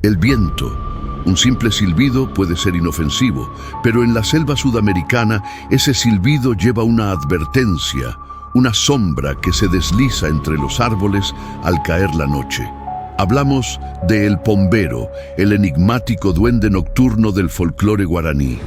El viento. Un simple silbido puede ser inofensivo, pero en la selva sudamericana ese silbido lleva una advertencia, una sombra que se desliza entre los árboles al caer la noche. Hablamos de El Pombero, el enigmático duende nocturno del folclore guaraní.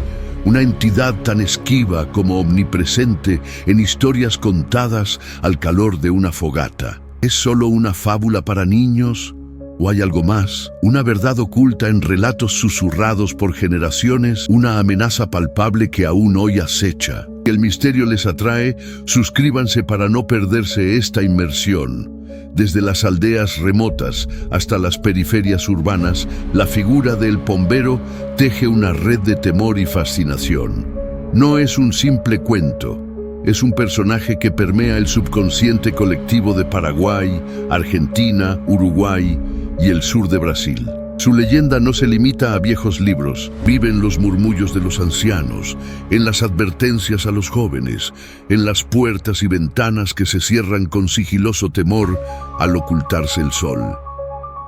Una entidad tan esquiva como omnipresente en historias contadas al calor de una fogata. ¿Es solo una fábula para niños? ¿O hay algo más? ¿Una verdad oculta en relatos susurrados por generaciones? ¿Una amenaza palpable que aún hoy acecha? Si el misterio les atrae, suscríbanse para no perderse esta inmersión. Desde las aldeas remotas hasta las periferias urbanas, la figura del Pombero teje una red de temor y fascinación. No es un simple cuento, es un personaje que permea el subconsciente colectivo de Paraguay, Argentina, Uruguay y el sur de Brasil. Su leyenda no se limita a viejos libros, vive en los murmullos de los ancianos, en las advertencias a los jóvenes, en las puertas y ventanas que se cierran con sigiloso temor al ocultarse el sol.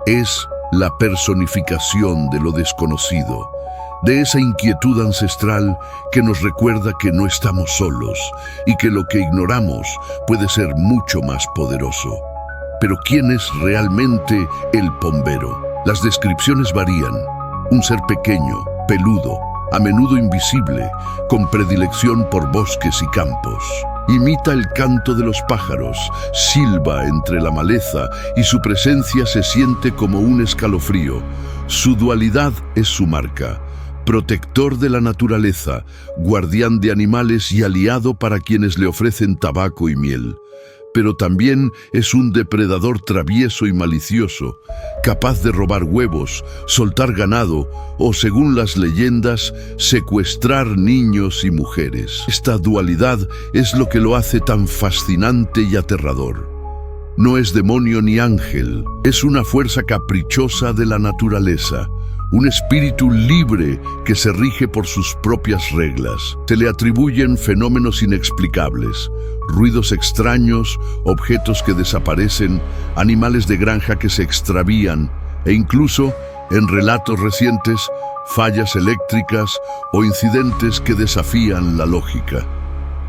Es la personificación de lo desconocido, de esa inquietud ancestral que nos recuerda que no estamos solos y que lo que ignoramos puede ser mucho más poderoso. Pero ¿quién es realmente el Pombero? Las descripciones varían. Un ser pequeño, peludo, a menudo invisible, con predilección por bosques y campos. Imita el canto de los pájaros, silba entre la maleza y su presencia se siente como un escalofrío. Su dualidad es su marca. Protector de la naturaleza, guardián de animales y aliado para quienes le ofrecen tabaco y miel. Pero también es un depredador travieso y malicioso, capaz de robar huevos, soltar ganado o, según las leyendas, secuestrar niños y mujeres. Esta dualidad es lo que lo hace tan fascinante y aterrador. No es demonio ni ángel, es una fuerza caprichosa de la naturaleza. Un espíritu libre que se rige por sus propias reglas. Se le atribuyen fenómenos inexplicables, ruidos extraños, objetos que desaparecen, animales de granja que se extravían e incluso, en relatos recientes, fallas eléctricas o incidentes que desafían la lógica.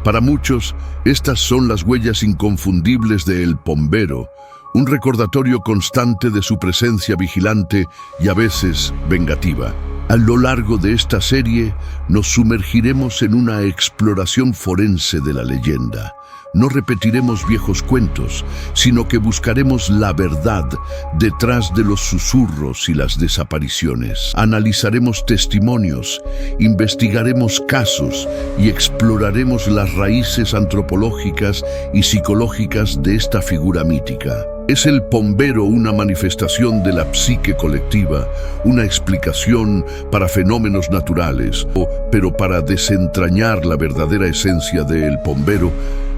Para muchos, estas son las huellas inconfundibles de El Pombero, un recordatorio constante de su presencia vigilante y a veces vengativa. A lo largo de esta serie nos sumergiremos en una exploración forense de la leyenda. No repetiremos viejos cuentos, sino que buscaremos la verdad detrás de los susurros y las desapariciones. Analizaremos testimonios, investigaremos casos y exploraremos las raíces antropológicas y psicológicas de esta figura mítica. ¿Es el Pombero una manifestación de la psique colectiva, una explicación para fenómenos naturales? Pero para desentrañar la verdadera esencia de El Pombero,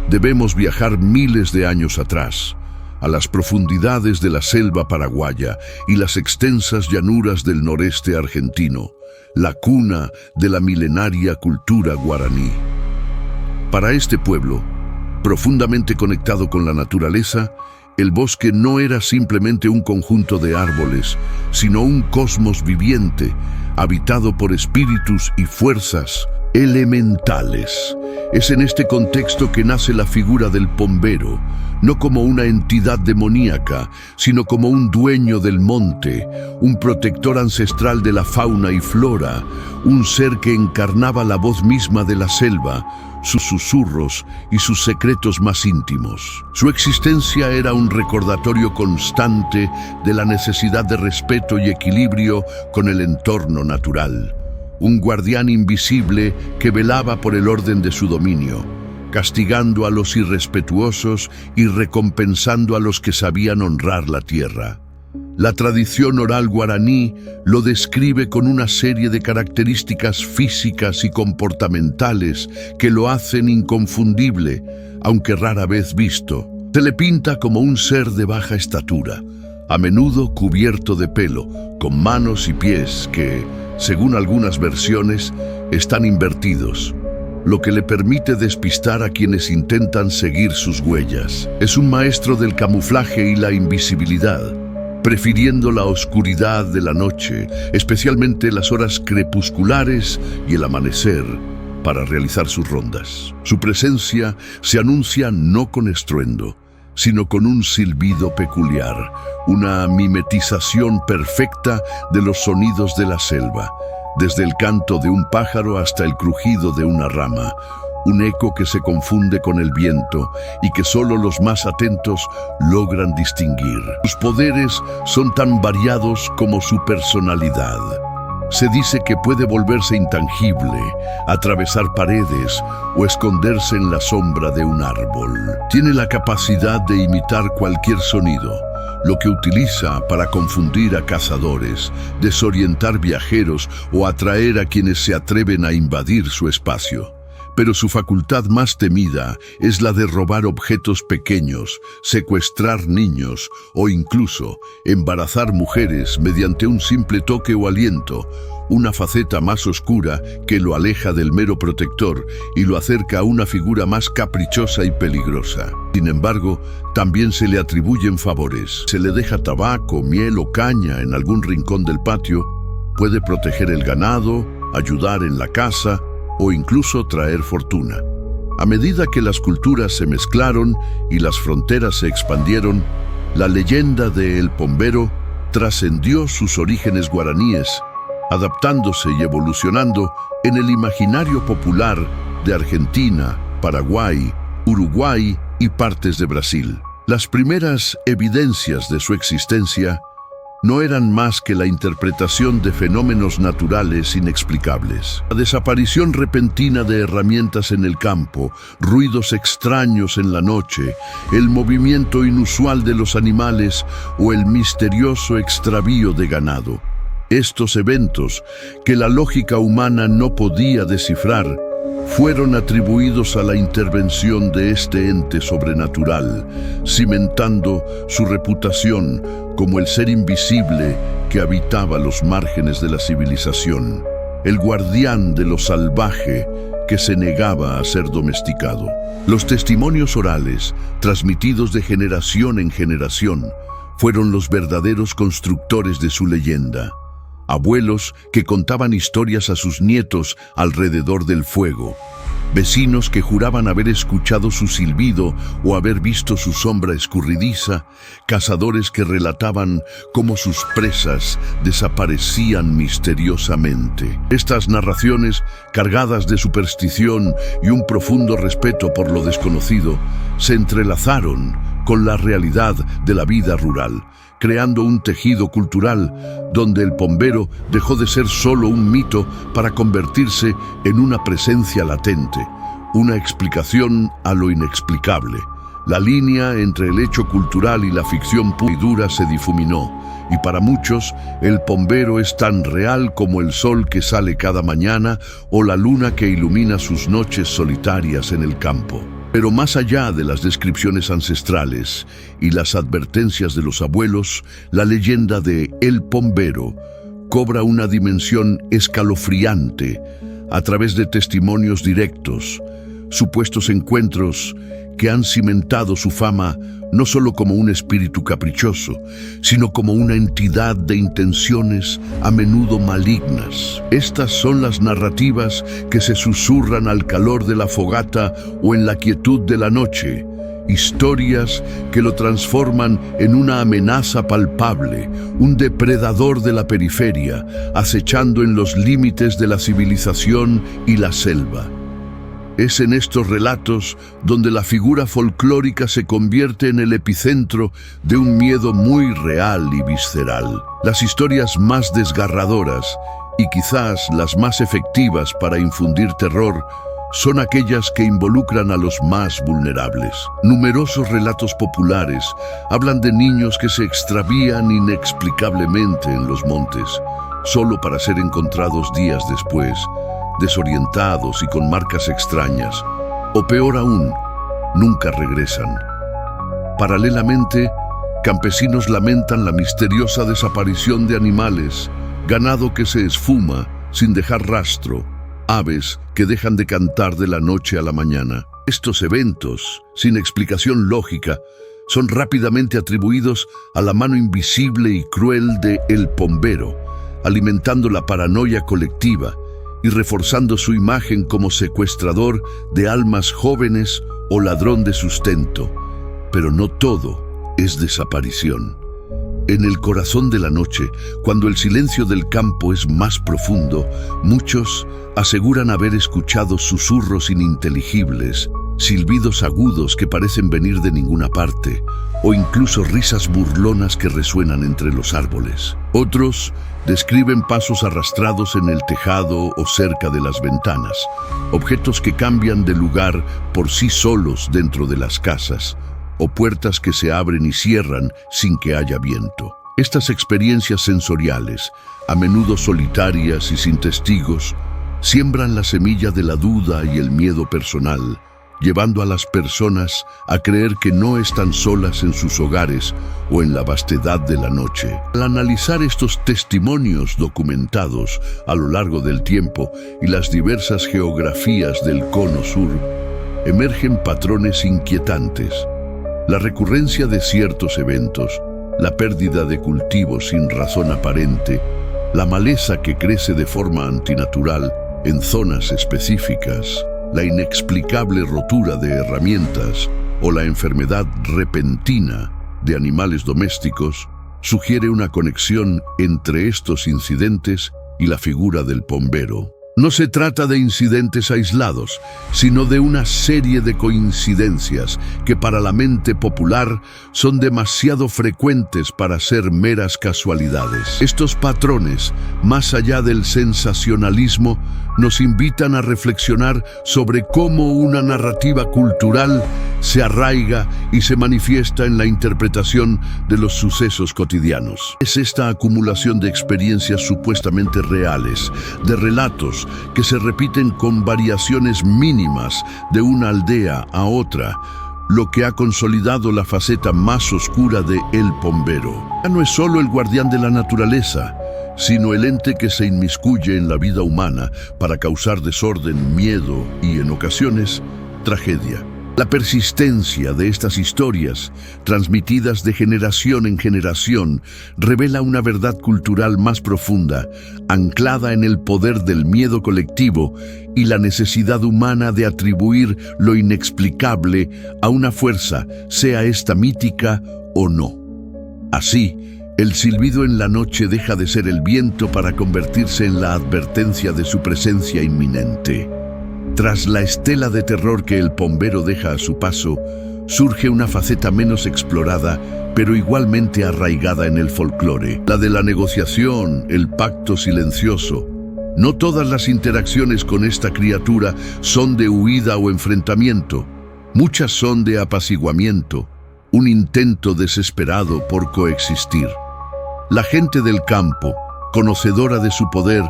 debemos viajar miles de años atrás, a las profundidades de la selva paraguaya y las extensas llanuras del noreste argentino, la cuna de la milenaria cultura guaraní. Para este pueblo, profundamente conectado con la naturaleza, el bosque no era simplemente un conjunto de árboles, sino un cosmos viviente, habitado por espíritus y fuerzas elementales. Es en este contexto que nace la figura del Pombero, no como una entidad demoníaca, sino como un dueño del monte, un protector ancestral de la fauna y flora, un ser que encarnaba la voz misma de la selva, sus susurros y sus secretos más íntimos. Su existencia era un recordatorio constante de la necesidad de respeto y equilibrio con el entorno natural. Un guardián invisible que velaba por el orden de su dominio, castigando a los irrespetuosos y recompensando a los que sabían honrar la tierra. La tradición oral guaraní lo describe con una serie de características físicas y comportamentales que lo hacen inconfundible, aunque rara vez visto. Se le pinta como un ser de baja estatura, a menudo cubierto de pelo, con manos y pies que, según algunas versiones, están invertidos, lo que le permite despistar a quienes intentan seguir sus huellas. Es un maestro del camuflaje y la invisibilidad, prefiriendo la oscuridad de la noche, especialmente las horas crepusculares y el amanecer, para realizar sus rondas. Su presencia se anuncia no con estruendo, sino con un silbido peculiar, una mimetización perfecta de los sonidos de la selva, desde el canto de un pájaro hasta el crujido de una rama, un eco que se confunde con el viento y que solo los más atentos logran distinguir. Sus poderes son tan variados como su personalidad. Se dice que puede volverse intangible, atravesar paredes o esconderse en la sombra de un árbol. Tiene la capacidad de imitar cualquier sonido, lo que utiliza para confundir a cazadores, desorientar viajeros o atraer a quienes se atreven a invadir su espacio. Pero su facultad más temida es la de robar objetos pequeños, secuestrar niños o incluso embarazar mujeres mediante un simple toque o aliento, una faceta más oscura que lo aleja del mero protector y lo acerca a una figura más caprichosa y peligrosa. Sin embargo, también se le atribuyen favores. Se le deja tabaco, miel o caña en algún rincón del patio, puede proteger el ganado, ayudar en la casa o incluso traer fortuna. A medida que las culturas se mezclaron y las fronteras se expandieron, la leyenda de El Pombero trascendió sus orígenes guaraníes, adaptándose y evolucionando en el imaginario popular de Argentina, Paraguay, Uruguay y partes de Brasil. Las primeras evidencias de su existencia no eran más que la interpretación de fenómenos naturales inexplicables. La desaparición repentina de herramientas en el campo, ruidos extraños en la noche, el movimiento inusual de los animales o el misterioso extravío de ganado. Estos eventos, que la lógica humana no podía descifrar, fueron atribuidos a la intervención de este ente sobrenatural, cimentando su reputación como el ser invisible que habitaba los márgenes de la civilización, el guardián de lo salvaje que se negaba a ser domesticado. Los testimonios orales, transmitidos de generación en generación, fueron los verdaderos constructores de su leyenda. Abuelos que contaban historias a sus nietos alrededor del fuego, vecinos que juraban haber escuchado su silbido o haber visto su sombra escurridiza, cazadores que relataban cómo sus presas desaparecían misteriosamente. Estas narraciones, cargadas de superstición y un profundo respeto por lo desconocido, se entrelazaron con la realidad de la vida rural, creando un tejido cultural donde el pombero dejó de ser solo un mito para convertirse en una presencia latente, una explicación a lo inexplicable. La línea entre el hecho cultural y la ficción pura y dura se difuminó, y para muchos el pombero es tan real como el sol que sale cada mañana o la luna que ilumina sus noches solitarias en el campo. Pero más allá de las descripciones ancestrales y las advertencias de los abuelos, la leyenda de El Pombero cobra una dimensión escalofriante a través de testimonios directos, supuestos encuentros que han cimentado su fama no solo como un espíritu caprichoso, sino como una entidad de intenciones a menudo malignas. Estas son las narrativas que se susurran al calor de la fogata o en la quietud de la noche, historias que lo transforman en una amenaza palpable, un depredador de la periferia, acechando en los límites de la civilización y la selva. Es en estos relatos donde la figura folclórica se convierte en el epicentro de un miedo muy real y visceral. Las historias más desgarradoras y quizás las más efectivas para infundir terror son aquellas que involucran a los más vulnerables. Numerosos relatos populares hablan de niños que se extravían inexplicablemente en los montes, solo para ser encontrados días después, desorientados y con marcas extrañas, o peor aún, nunca regresan. Paralelamente, campesinos lamentan la misteriosa desaparición de animales, ganado que se esfuma sin dejar rastro, aves que dejan de cantar de la noche a la mañana. Estos eventos, sin explicación lógica, son rápidamente atribuidos a la mano invisible y cruel de El Pombero, alimentando la paranoia colectiva y reforzando su imagen como secuestrador de almas jóvenes o ladrón de sustento. Pero no todo es desaparición. En el corazón de la noche, cuando el silencio del campo es más profundo, muchos aseguran haber escuchado susurros ininteligibles, silbidos agudos que parecen venir de ninguna parte, o incluso risas burlonas que resuenan entre los árboles. Otros describen pasos arrastrados en el tejado o cerca de las ventanas, objetos que cambian de lugar por sí solos dentro de las casas, o puertas que se abren y cierran sin que haya viento. Estas experiencias sensoriales, a menudo solitarias y sin testigos, siembran la semilla de la duda y el miedo personal, llevando a las personas a creer que no están solas en sus hogares o en la vastedad de la noche. Al analizar estos testimonios documentados a lo largo del tiempo y las diversas geografías del Cono Sur, emergen patrones inquietantes. La recurrencia de ciertos eventos, la pérdida de cultivos sin razón aparente, la maleza que crece de forma antinatural en zonas específicas, la inexplicable rotura de herramientas o la enfermedad repentina de animales domésticos, sugiere una conexión entre estos incidentes y la figura del pombero. No se trata de incidentes aislados, sino de una serie de coincidencias que para la mente popular son demasiado frecuentes para ser meras casualidades. Estos patrones, más allá del sensacionalismo, nos invitan a reflexionar sobre cómo una narrativa cultural se arraiga y se manifiesta en la interpretación de los sucesos cotidianos. Es esta acumulación de experiencias supuestamente reales, de relatos que se repiten con variaciones mínimas de una aldea a otra, lo que ha consolidado la faceta más oscura de El Pombero. Ya no es solo el guardián de la naturaleza, sino el ente que se inmiscuye en la vida humana para causar desorden, miedo y, en ocasiones, tragedia. La persistencia de estas historias, transmitidas de generación en generación, revela una verdad cultural más profunda, anclada en el poder del miedo colectivo y la necesidad humana de atribuir lo inexplicable a una fuerza, sea esta mítica o no. Así, el silbido en la noche deja de ser el viento para convertirse en la advertencia de su presencia inminente. Tras la estela de terror que el pombero deja a su paso, surge una faceta menos explorada, pero igualmente arraigada en el folclore, la de la negociación, el pacto silencioso. No todas las interacciones con esta criatura son de huida o enfrentamiento, muchas son de apaciguamiento, un intento desesperado por coexistir. La gente del campo, conocedora de su poder,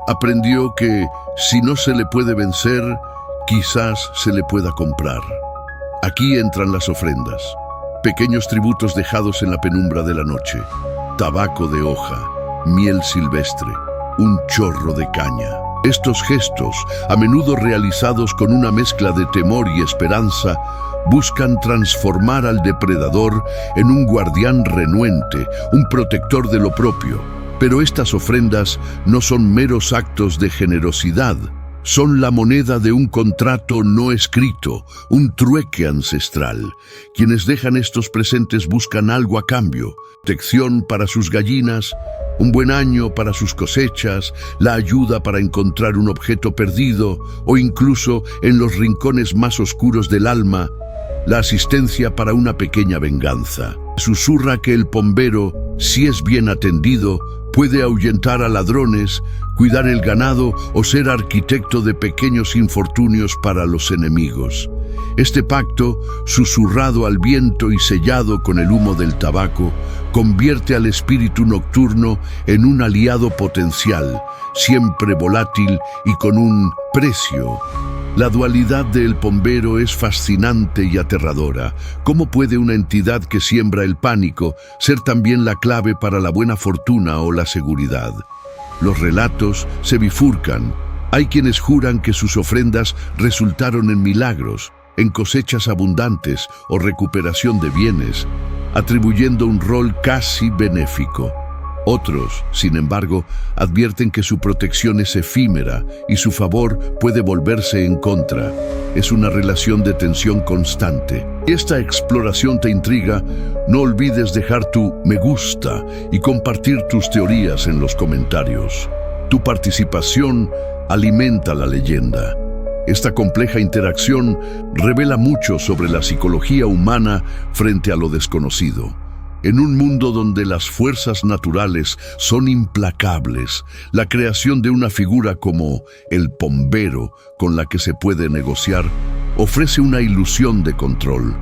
aprendió que si no se le puede vencer, quizás se le pueda comprar. Aquí entran las ofrendas, pequeños tributos dejados en la penumbra de la noche, tabaco de hoja, miel silvestre, un chorro de caña. Estos gestos, a menudo realizados con una mezcla de temor y esperanza, buscan transformar al depredador en un guardián renuente, un protector de lo propio. Pero estas ofrendas no son meros actos de generosidad, son la moneda de un contrato no escrito, un trueque ancestral. Quienes dejan estos presentes buscan algo a cambio: protección para sus gallinas, un buen año para sus cosechas, la ayuda para encontrar un objeto perdido o incluso, en los rincones más oscuros del alma, la asistencia para una pequeña venganza. Susurra que el pombero, si es bien atendido, puede ahuyentar a ladrones, cuidar el ganado o ser arquitecto de pequeños infortunios para los enemigos. Este pacto, susurrado al viento y sellado con el humo del tabaco, convierte al espíritu nocturno en un aliado potencial, siempre volátil y con un precio. La dualidad del pombero es fascinante y aterradora. ¿Cómo puede una entidad que siembra el pánico ser también la clave para la buena fortuna o la seguridad? Los relatos se bifurcan. Hay quienes juran que sus ofrendas resultaron en milagros, en cosechas abundantes o recuperación de bienes, atribuyendo un rol casi benéfico. Otros, sin embargo, advierten que su protección es efímera y su favor puede volverse en contra. Es una relación de tensión constante. Si esta exploración te intriga, no olvides dejar tu me gusta y compartir tus teorías en los comentarios. Tu participación alimenta la leyenda. Esta compleja interacción revela mucho sobre la psicología humana frente a lo desconocido. En un mundo donde las fuerzas naturales son implacables, la creación de una figura como el bombero con la que se puede negociar ofrece una ilusión de control.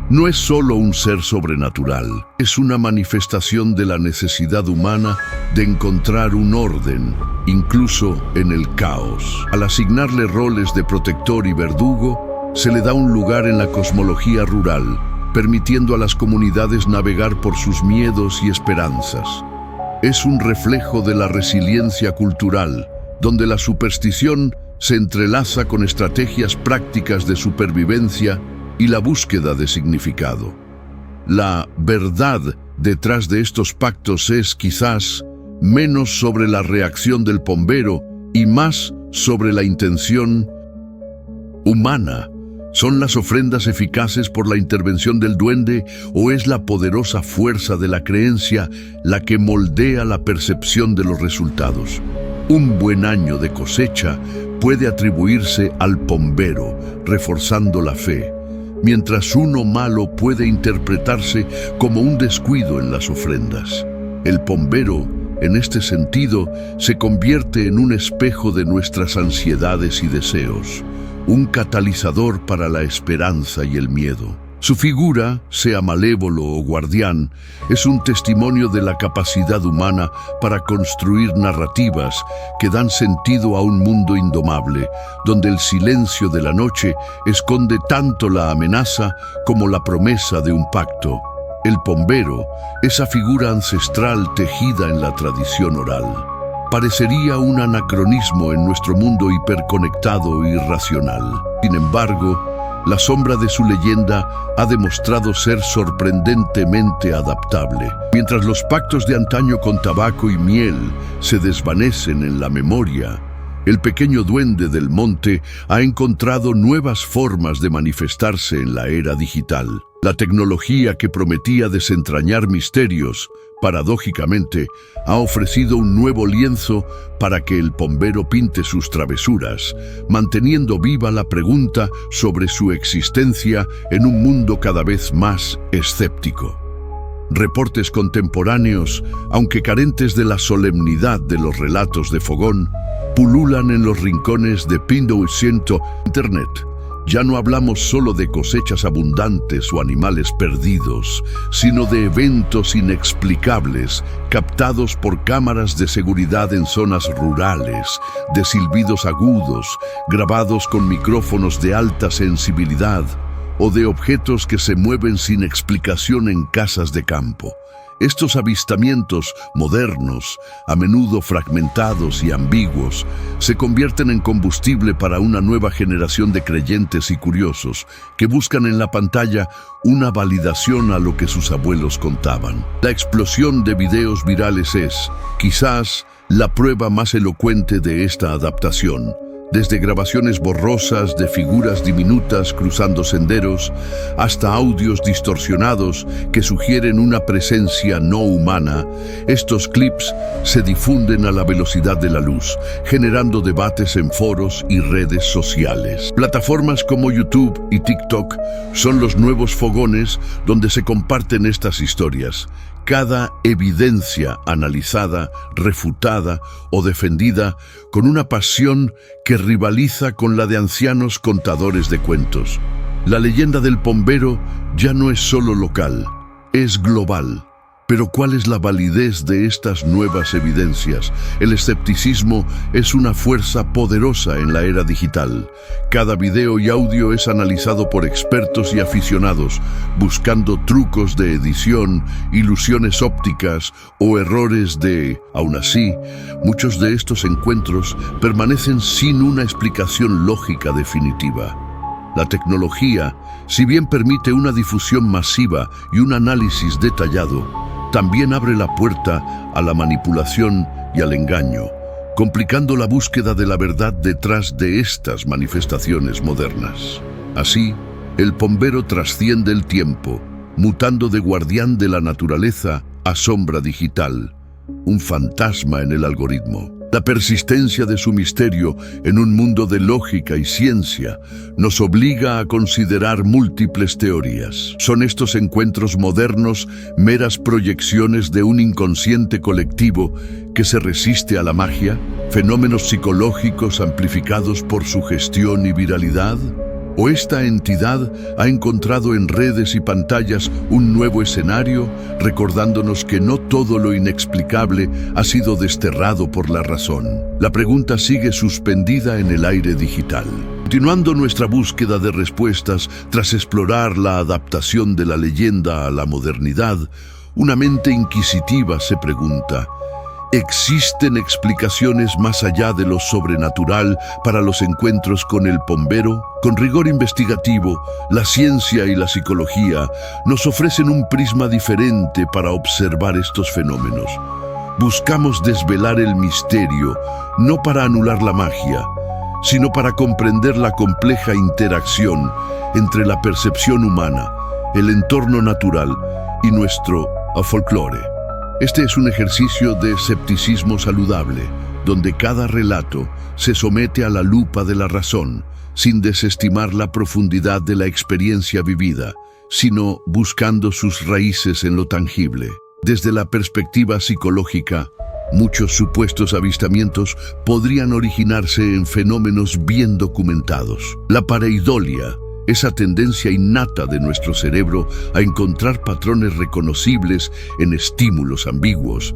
No es solo un ser sobrenatural, es una manifestación de la necesidad humana de encontrar un orden, incluso en el caos. Al asignarle roles de protector y verdugo, se le da un lugar en la cosmología rural, permitiendo a las comunidades navegar por sus miedos y esperanzas. Es un reflejo de la resiliencia cultural, donde la superstición se entrelaza con estrategias prácticas de supervivencia y la búsqueda de significado. La verdad detrás de estos pactos es, quizás, menos sobre la reacción del bombero y más sobre la intención humana. ¿Son las ofrendas eficaces por la intervención del duende o es la poderosa fuerza de la creencia la que moldea la percepción de los resultados? Un buen año de cosecha puede atribuirse al bombero, reforzando la fe, mientras uno malo puede interpretarse como un descuido en las ofrendas. El bombero, en este sentido, se convierte en un espejo de nuestras ansiedades y deseos, un catalizador para la esperanza y el miedo. Su figura, sea malévolo o guardián, es un testimonio de la capacidad humana para construir narrativas que dan sentido a un mundo indomable, donde el silencio de la noche esconde tanto la amenaza como la promesa de un pacto. El bombero, esa figura ancestral tejida en la tradición oral, parecería un anacronismo en nuestro mundo hiperconectado e irracional. Sin embargo, la sombra de su leyenda ha demostrado ser sorprendentemente adaptable. Mientras los pactos de antaño con tabaco y miel se desvanecen en la memoria, el pequeño duende del monte ha encontrado nuevas formas de manifestarse en la era digital. La tecnología que prometía desentrañar misterios, paradójicamente, ha ofrecido un nuevo lienzo para que el bombero pinte sus travesuras, manteniendo viva la pregunta sobre su existencia en un mundo cada vez más escéptico. Reportes contemporáneos, aunque carentes de la solemnidad de los relatos de Fogón, pululan en los rincones de Internet. Ya no hablamos solo de cosechas abundantes o animales perdidos, sino de eventos inexplicables captados por cámaras de seguridad en zonas rurales, de silbidos agudos, grabados con micrófonos de alta sensibilidad, o de objetos que se mueven sin explicación en casas de campo. Estos avistamientos modernos, a menudo fragmentados y ambiguos, se convierten en combustible para una nueva generación de creyentes y curiosos que buscan en la pantalla una validación a lo que sus abuelos contaban. La explosión de videos virales es, quizás, la prueba más elocuente de esta adaptación. Desde grabaciones borrosas de figuras diminutas cruzando senderos, hasta audios distorsionados que sugieren una presencia no humana, estos clips se difunden a la velocidad de la luz, generando debates en foros y redes sociales. Plataformas como YouTube y TikTok son los nuevos fogones donde se comparten estas historias. Cada evidencia analizada, refutada o defendida con una pasión que rivaliza con la de ancianos contadores de cuentos. La leyenda del bombero ya no es solo local, es global. Pero ¿cuál es la validez de estas nuevas evidencias? El escepticismo es una fuerza poderosa en la era digital. Cada video y audio es analizado por expertos y aficionados, buscando trucos de edición, ilusiones ópticas o errores de... Aún así, muchos de estos encuentros permanecen sin una explicación lógica definitiva. La tecnología, si bien permite una difusión masiva y un análisis detallado, también abre la puerta a la manipulación y al engaño, complicando la búsqueda de la verdad detrás de estas manifestaciones modernas. Así, el pombero trasciende el tiempo, mutando de guardián de la naturaleza a sombra digital, un fantasma en el algoritmo. La persistencia de su misterio en un mundo de lógica y ciencia nos obliga a considerar múltiples teorías. ¿Son estos encuentros modernos meras proyecciones de un inconsciente colectivo que se resiste a la magia? ¿Fenómenos psicológicos amplificados por su gestión y viralidad? ¿O esta entidad ha encontrado en redes y pantallas un nuevo escenario, recordándonos que no todo lo inexplicable ha sido desterrado por la razón? La pregunta sigue suspendida en el aire digital. Continuando nuestra búsqueda de respuestas tras explorar la adaptación de la leyenda a la modernidad, una mente inquisitiva se pregunta: ¿existen explicaciones más allá de lo sobrenatural para los encuentros con el pombero? Con rigor investigativo, la ciencia y la psicología nos ofrecen un prisma diferente para observar estos fenómenos. Buscamos desvelar el misterio, no para anular la magia, sino para comprender la compleja interacción entre la percepción humana, el entorno natural y nuestro folclore. Este es un ejercicio de escepticismo saludable, donde cada relato se somete a la lupa de la razón, sin desestimar la profundidad de la experiencia vivida, sino buscando sus raíces en lo tangible. Desde la perspectiva psicológica, muchos supuestos avistamientos podrían originarse en fenómenos bien documentados. La pareidolia, esa tendencia innata de nuestro cerebro a encontrar patrones reconocibles en estímulos ambiguos,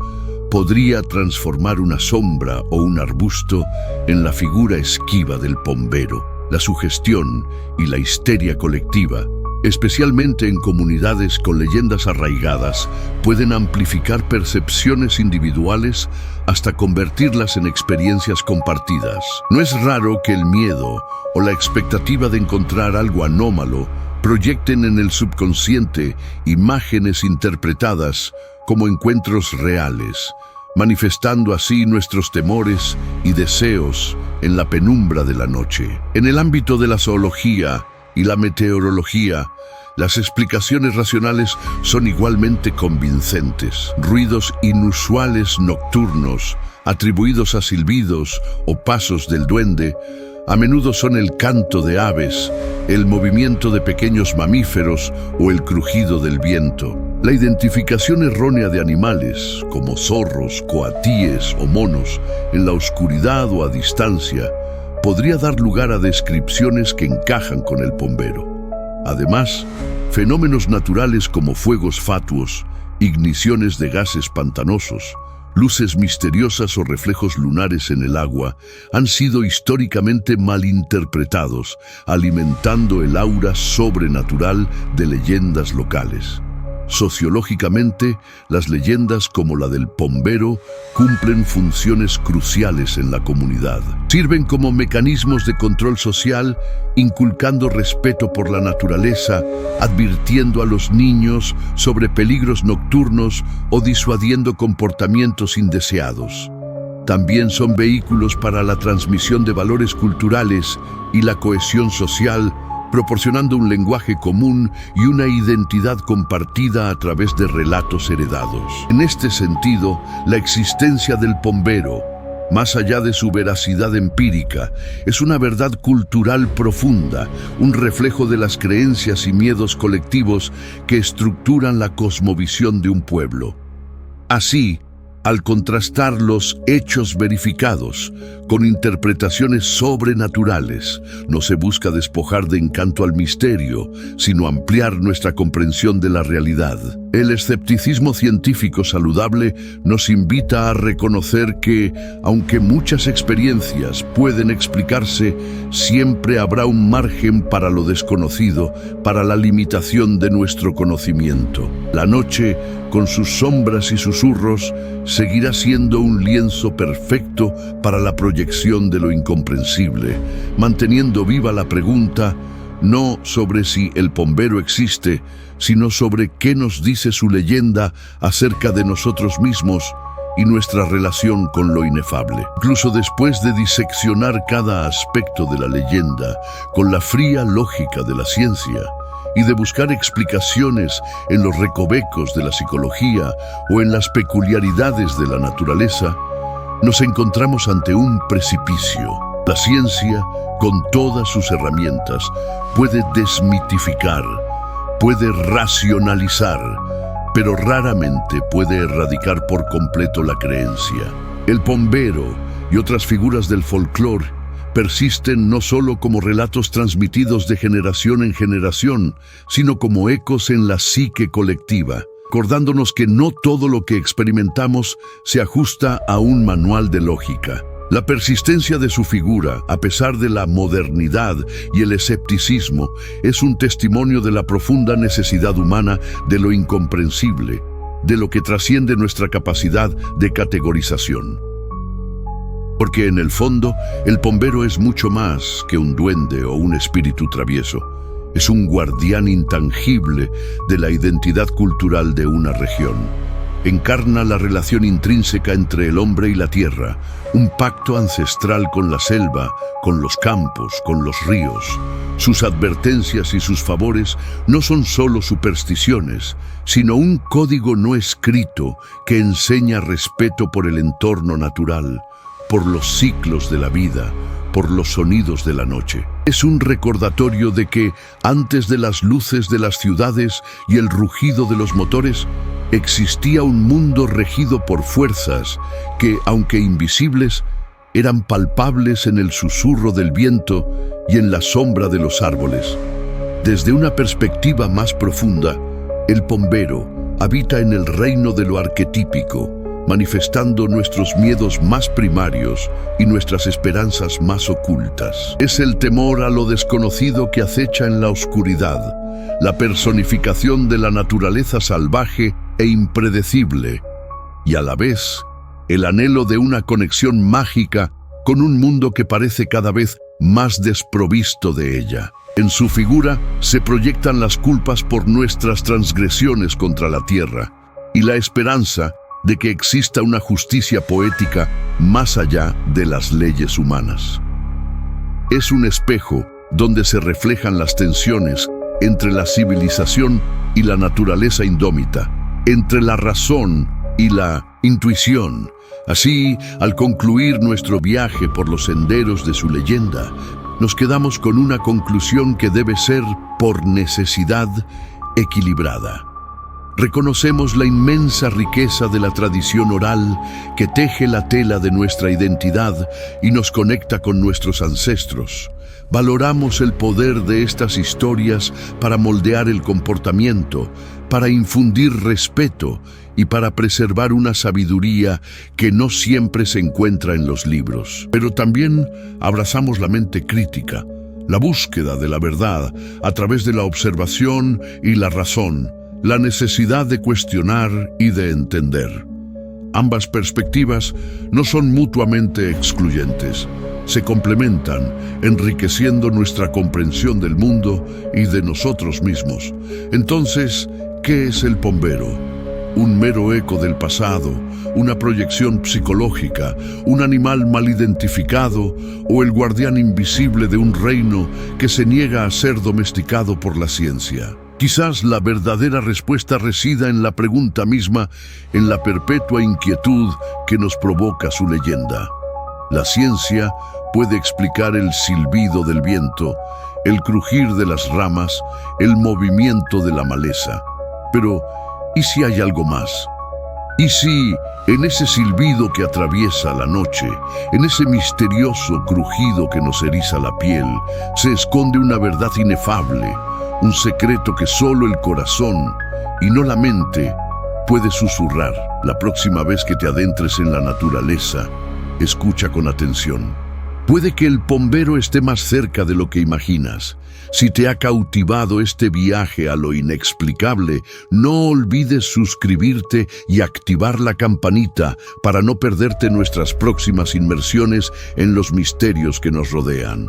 podría transformar una sombra o un arbusto en la figura esquiva del pombero. La sugestión y la histeria colectiva, especialmente en comunidades con leyendas arraigadas, pueden amplificar percepciones individuales hasta convertirlas en experiencias compartidas. No es raro que el miedo o la expectativa de encontrar algo anómalo proyecten en el subconsciente imágenes interpretadas como encuentros reales, manifestando así nuestros temores y deseos en la penumbra de la noche. En el ámbito de la zoología y la meteorología, las explicaciones racionales son igualmente convincentes. Ruidos inusuales nocturnos, atribuidos a silbidos o pasos del duende, a menudo son el canto de aves, el movimiento de pequeños mamíferos o el crujido del viento. La identificación errónea de animales, como zorros, coatíes o monos, en la oscuridad o a distancia, podría dar lugar a descripciones que encajan con el pombero. Además, fenómenos naturales como fuegos fatuos, igniciones de gases pantanosos, luces misteriosas o reflejos lunares en el agua han sido históricamente malinterpretados, alimentando el aura sobrenatural de leyendas locales. Sociológicamente, las leyendas como la del pombero cumplen funciones cruciales en la comunidad. Sirven como mecanismos de control social, inculcando respeto por la naturaleza, advirtiendo a los niños sobre peligros nocturnos o disuadiendo comportamientos indeseados. También son vehículos para la transmisión de valores culturales y la cohesión social, proporcionando un lenguaje común y una identidad compartida a través de relatos heredados. En este sentido, la existencia del pombero, más allá de su veracidad empírica, es una verdad cultural profunda, un reflejo de las creencias y miedos colectivos que estructuran la cosmovisión de un pueblo. Así, al contrastar los hechos verificados con interpretaciones sobrenaturales, no se busca despojar de encanto al misterio, sino ampliar nuestra comprensión de la realidad. El escepticismo científico saludable nos invita a reconocer que, aunque muchas experiencias pueden explicarse, siempre habrá un margen para lo desconocido, para la limitación de nuestro conocimiento. La noche, con sus sombras y susurros, seguirá siendo un lienzo perfecto para la proyección de lo incomprensible, manteniendo viva la pregunta: no sobre si el pombero existe, sino sobre qué nos dice su leyenda acerca de nosotros mismos y nuestra relación con lo inefable. Incluso después de diseccionar cada aspecto de la leyenda con la fría lógica de la ciencia y de buscar explicaciones en los recovecos de la psicología o en las peculiaridades de la naturaleza, nos encontramos ante un precipicio. La ciencia, con todas sus herramientas, puede desmitificar, puede racionalizar, pero raramente puede erradicar por completo la creencia. El pombero y otras figuras del folclore persisten no solo como relatos transmitidos de generación en generación, sino como ecos en la psique colectiva, recordándonos que no todo lo que experimentamos se ajusta a un manual de lógica. La persistencia de su figura, a pesar de la modernidad y el escepticismo, es un testimonio de la profunda necesidad humana de lo incomprensible, de lo que trasciende nuestra capacidad de categorización. Porque en el fondo, el pombero es mucho más que un duende o un espíritu travieso. Es un guardián intangible de la identidad cultural de una región. Encarna la relación intrínseca entre el hombre y la tierra, un pacto ancestral con la selva, con los campos, con los ríos. Sus advertencias y sus favores no son solo supersticiones, sino un código no escrito que enseña respeto por el entorno natural, por los ciclos de la vida, por los sonidos de la noche. Es un recordatorio de que, antes de las luces de las ciudades y el rugido de los motores, existía un mundo regido por fuerzas que, aunque invisibles, eran palpables en el susurro del viento y en la sombra de los árboles. Desde una perspectiva más profunda, el pombero habita en el reino de lo arquetípico, manifestando nuestros miedos más primarios y nuestras esperanzas más ocultas. Es el temor a lo desconocido que acecha en la oscuridad, la personificación de la naturaleza salvaje e impredecible, y a la vez el anhelo de una conexión mágica con un mundo que parece cada vez más desprovisto de ella. En su figura se proyectan las culpas por nuestras transgresiones contra la tierra y la esperanza de que exista una justicia poética más allá de las leyes humanas. Es un espejo donde se reflejan las tensiones entre la civilización y la naturaleza indómita, entre la razón y la intuición. Así, al concluir nuestro viaje por los senderos de su leyenda, nos quedamos con una conclusión que debe ser, por necesidad, equilibrada. Reconocemos la inmensa riqueza de la tradición oral que teje la tela de nuestra identidad y nos conecta con nuestros ancestros. Valoramos el poder de estas historias para moldear el comportamiento, para infundir respeto y para preservar una sabiduría que no siempre se encuentra en los libros. Pero también abrazamos la mente crítica, la búsqueda de la verdad a través de la observación y la razón, la necesidad de cuestionar y de entender. Ambas perspectivas no son mutuamente excluyentes. Se complementan, enriqueciendo nuestra comprensión del mundo y de nosotros mismos. Entonces, ¿qué es el pombero? Un mero eco del pasado, una proyección psicológica, un animal mal identificado o el guardián invisible de un reino que se niega a ser domesticado por la ciencia. Quizás la verdadera respuesta resida en la pregunta misma, en la perpetua inquietud que nos provoca su leyenda. La ciencia puede explicar el silbido del viento, el crujir de las ramas, el movimiento de la maleza. Pero, ¿y si hay algo más? ¿Y si, en ese silbido que atraviesa la noche, en ese misterioso crujido que nos eriza la piel, se esconde una verdad inefable, un secreto que solo el corazón, y no la mente, puede susurrar? La próxima vez que te adentres en la naturaleza, escucha con atención. Puede que el pombero esté más cerca de lo que imaginas. Si te ha cautivado este viaje a lo inexplicable, no olvides suscribirte y activar la campanita para no perderte nuestras próximas inmersiones en los misterios que nos rodean.